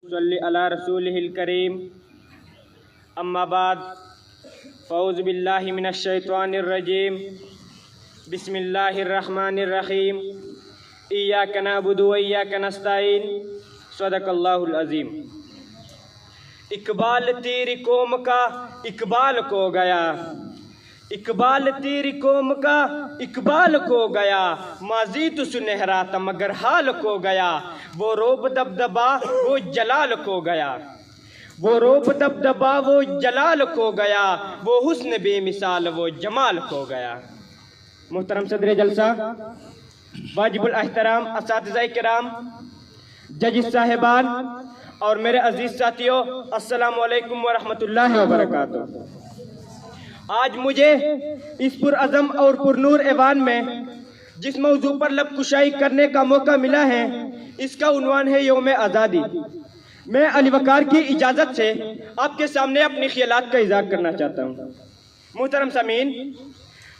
صلی علی رسولہ الکریم اما بعد فاعوذ باللہ من الشیطان الرجیم بسم اللہ الرحمن الرحیم ایاک نعبد و ایاک نستعین صدق اللہ العظیم۔ اقبال تیری قوم کا اقبال کو گیا، اقبال تیری قوم کا اقبال کو گیا، ماضی تو سنہرا تھا مگر حال کو گیا، وہ روب دبدبا وہ جلال کو گیا، وہ روب دبدبا وہ جلال کو گیا، وہ حسن بے مثال وہ جمال کو گیا۔ محترم صدر جلسہ، واجب الاحترام اساتذہ کرام، ججز صاحبان اور میرے عزیز ساتھیوں، السلام علیکم ورحمۃ اللہ وبرکاتہ۔ آج مجھے اس پرعزم اور پرنور ایوان میں جس موضوع پر لب کشائی کرنے کا موقع ملا ہے، اس کا عنوان ہے یوم آزادی۔ میں علی وقار کی اجازت سے آپ کے سامنے اپنی خیالات کا اظہار کرنا چاہتا ہوں۔ محترم سامعین،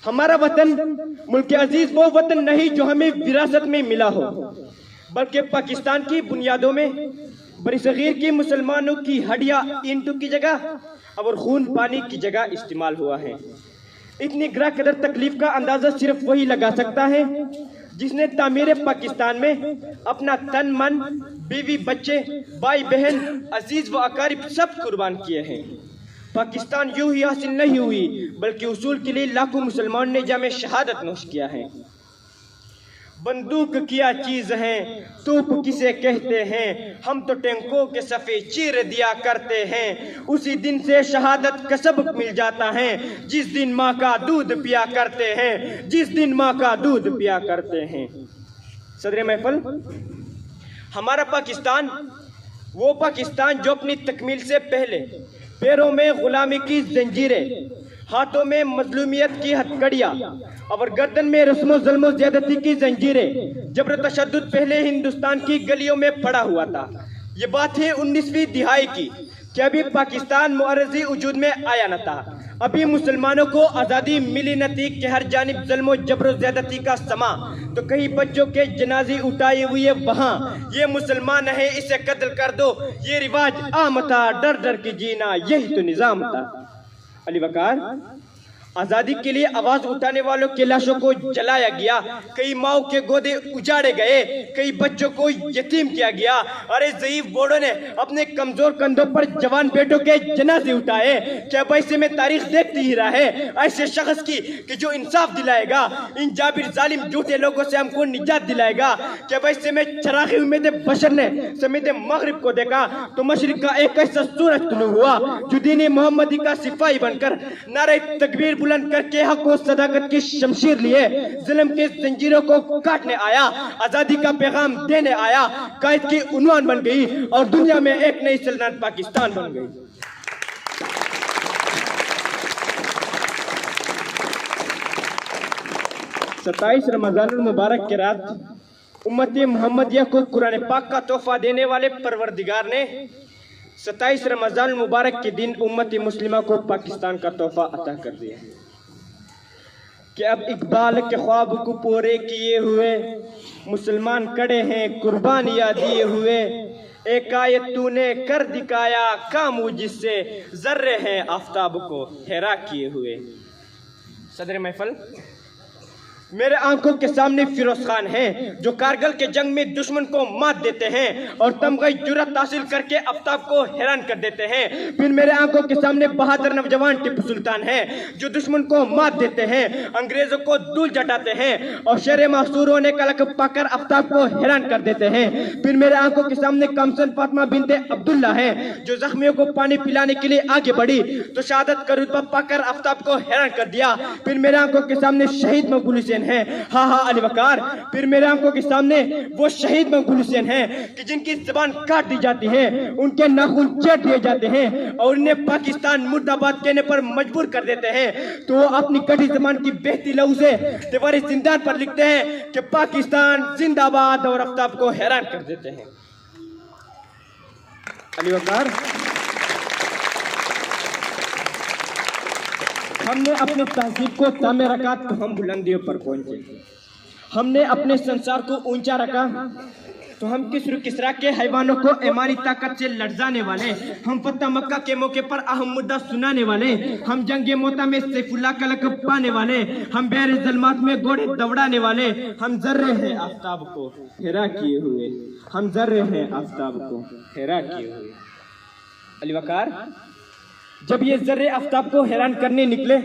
ہمارا وطن ملک عزیز وہ وطن نہیں جو ہمیں وراثت میں ملا ہو، بلکہ پاکستان کی بنیادوں میں برصغیر کی مسلمانوں کی ہڈیاں اینٹوں کی جگہ اور خون پانی کی جگہ استعمال ہوا ہے۔ اتنی گراں قدر تکلیف کا اندازہ صرف وہی لگا سکتا ہے جس نے تعمیر پاکستان میں اپنا تن من، بیوی بچے، بھائی بہن، عزیز و اقارب سب قربان کیے ہیں۔ پاکستان یوں ہی حاصل نہیں ہوئی بلکہ حصول کے لیے لاکھوں مسلمانوں نے جام شہادت نوش کیا ہے۔ بندوق کیا چیز ہے، توپ کسے کہتے ہیں، ہم تو ٹینکوں کے صفے چیر دیا کرتے ہیں، اسی دن سے شہادت کا سبق مل جاتا ہے جس دن ماں کا دودھ پیا کرتے ہیں، جس دن ماں کا دودھ پیا کرتے ہیں۔ صدر محفل، ہمارا پاکستان وہ پاکستان جو اپنی تکمیل سے پہلے پیروں میں غلامی کی زنجیریں، ہاتھوں میں مظلومیت کی ہتھکڑیاں اور گردن میں رسم و ظلم و زیادتی کی زنجیریں، جبر و تشدد پہلے ہندوستان کی گلیوں میں پڑا ہوا تھا۔ یہ بات ہے 19ویں دہائی کی کہ ابھی پاکستان معرضی وجود میں آیا نہ تھا، ابھی مسلمانوں کو آزادی ملی نہ تھی کہ ہر جانب ظلم و جبر و زیادتی کا سما، تو کئی بچوں کے جنازے اٹھائے ہوئے وہاں، یہ مسلمان ہے اسے قتل کر دو، یہ رواج عام تھا، ڈر ڈر کے جینا یہی تو نظام تھا۔ علی وقار، آزادی کے لیے آواز اٹھانے والوں کی لاشوں کو جلایا گیا، کئی ماؤں کے گودے اجاڑے گئے، کئی بچوں کو یتیم کیا گیا، ارے ضعیف بوڑھوں نے اپنے کمزور کندھوں پر جوان بیٹوں کے جنازے اٹھائے۔ کیا ایسے میں تاریخ دیکھتی ہی رہا ہے ایسے شخص کی کہ جو انصاف دلائے گا، ان جابر ظالم جھوٹے لوگوں سے ہم کو نجات دلائے گا؟ کیا ایسے میں چراغ امید بشر نے سمیت مغرب کو دیکھا تو مشرق کا ایک ایسا سورج طلوع ہوا جو دین محمدی کا سپاہی بن کر نعرہ تکبیر بلند کر کے حق و صداقت کی شمشیر لیے ظلم کے زنجیروں کو کاٹنے آیا، آزادی کا پیغام دینے آیا، قائد کی عنوان بن گئی اور دنیا میں ایک نئی سلطنت پاکستان بن گئی۔ ستائیس رمضان المبارک کے رات امت محمدیہ کو قرآن پاک کا تحفہ دینے والے پروردگار نے 27 رمضان المبارک کے دن امت مسلمہ کو پاکستان کا تحفہ عطا کر دیا کہ اب اقبال کے خواب کو پورے کیے ہوئے مسلمان کڑے ہیں قربانیاں دیے ہوئے، ایک آیت تو نے کر دکھایا کام جس سے ذرے ہیں آفتاب کو حیران کیے ہوئے۔ صدر محفل، میرے آنکھوں کے سامنے فیروز خان ہیں جو کارگل کے جنگ میں دشمن کو مات دیتے ہیں اور تمغہ جرأت حاصل کر کے آفتاب کو حیران کر دیتے ہیں۔ پھر میرے آنکھوں کے سامنے بہادر نوجوان ٹیپو سلطان ہیں جو دشمن کو مات دیتے ہیں، انگریزوں کو دھول جٹاتے ہیں اور شر محصور ہونے کا لقب پا کر آفتاب کو حیران کر دیتے ہیں۔ پھر میرے آنکھوں کے سامنے کمسن فاطمہ بنت عبداللہ ہیں جو زخمیوں کو پانی پلانے کے لیے آگے بڑھی تو شہادت کا رتبہ پا کر آفتاب کو حیران کر دیا۔ پھر میرے آنکھوں کے سامنے شہید مقبول حسین ہیں، ہاں ہاں علی وقار، پھر میرے آنکھوں کے سامنے وہ شہید مقبول حسین ہیں کہ جن کی زبان کاٹ دی جاتی ہے، ان کے ناخن چیٹ دیے جاتے ہیں اور انہیں پاکستان مرد آباد کہنے پر مجبور کر دیتے ہیں، تو وہ اپنی کٹھی زبان کی بہتی لہو سے دیوار زندان پر لکھتے ہیں کہ پاکستان زندہ باد اور آفتاب کو حیران کر دیتے ہیں۔ علی وقار، ہم نے اپنے تہذیب کو تامے رکھا تو ہم بلندیوں پر پہنچے، ہم نے اپنے سنسار کو اونچا رکھا تو ہم کسر کسرا کے حیوانوں کو ایمانی طاقت سے لرزانے والے، ہم فتح مکہ کے موقع پر اہم مدعا سنانے والے، ہم جنگ موتا میں سیف اللہ کا لقب پانے والے، ہم بیر ظلمات میں گھوڑے دوڑانے والے، ہم ذرے ہیں آفتاب کو حیرا کیے ہوئے، ہم ذرے ہیں آفتاب کو حیرا کیے ہوئے۔ علی وقار، جب یہ ذرے آفتاب کو حیران کرنے نکلے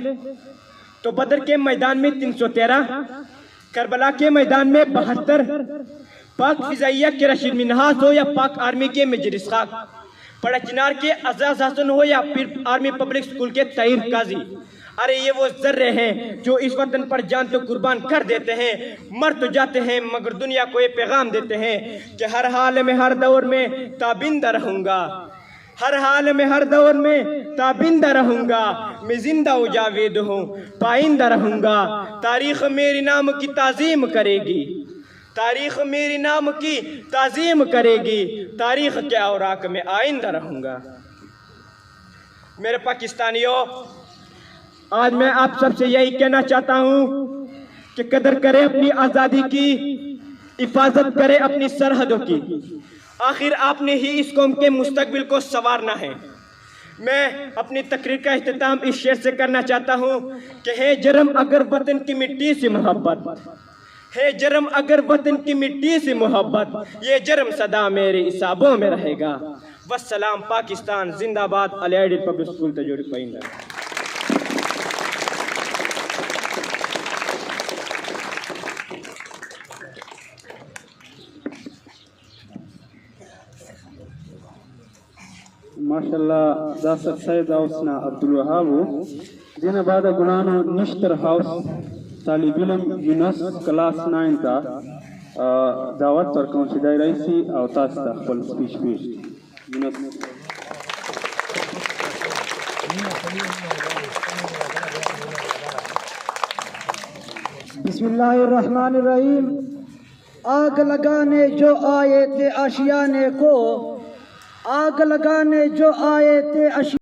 تو بدر کے میدان میں 313، کربلا کے میدان میں 72، پاک فضائیہ کے رشید منہاس ہو یا پاک آرمی کے میجر اسحاق، پڑا چنار کے اعزاز حسن ہو یا پھر آرمی پبلک سکول کے طاہر قاضی، ارے یہ وہ ذرے ہیں جو اس وطن پر جان تو قربان کر دیتے ہیں، مر تو جاتے ہیں مگر دنیا کو یہ پیغام دیتے ہیں کہ ہر حال میں ہر دور میں تابندہ رہوں گا، ہر حال میں ہر دور میں تابندہ رہوں گا، میں زندہ و جاوید ہوں پائندہ رہوں گا، تاریخ میری نام کی تعظیم کرے گی، تاریخ میری نام کی تعظیم کرے گی، تاریخ کے اوراق میں آئندہ رہوں گا۔ میرے پاکستانیوں، آج میں آپ سب سے یہی کہنا چاہتا ہوں کہ قدر کرے اپنی آزادی کی، حفاظت کرے اپنی سرحدوں کی، آخر آپ نے ہی اس قوم کے مستقبل کو سنوارنا ہے۔ میں اپنی تقریر کا اختتام اس شعر سے کرنا چاہتا ہوں کہ ہے جرم اگر وطن کی مٹی سے محبت، ہے جرم اگر وطن کی مٹی سے محبت، یہ جرم صدا میرے حسابوں میں رہے گا۔ والسلام، پاکستان زندہ آباد، علی آئیڈیل پبلک سکول تجوڑی پائندہ۔ ماشاءاللہ داست سید اوسنا عبدالوہابو دین بعد گنانو نشتر ہاؤس طالب علم یونس کلاس 9 تا دعوت ورکون شدائی رئیسی او تاستا خپل سپیچ پیش یونس۔ بسم اللہ الرحمن الرحیم۔ آگ لگانے جو آئے تھے آشیانے کو، آگ لگانے جو آئے تھے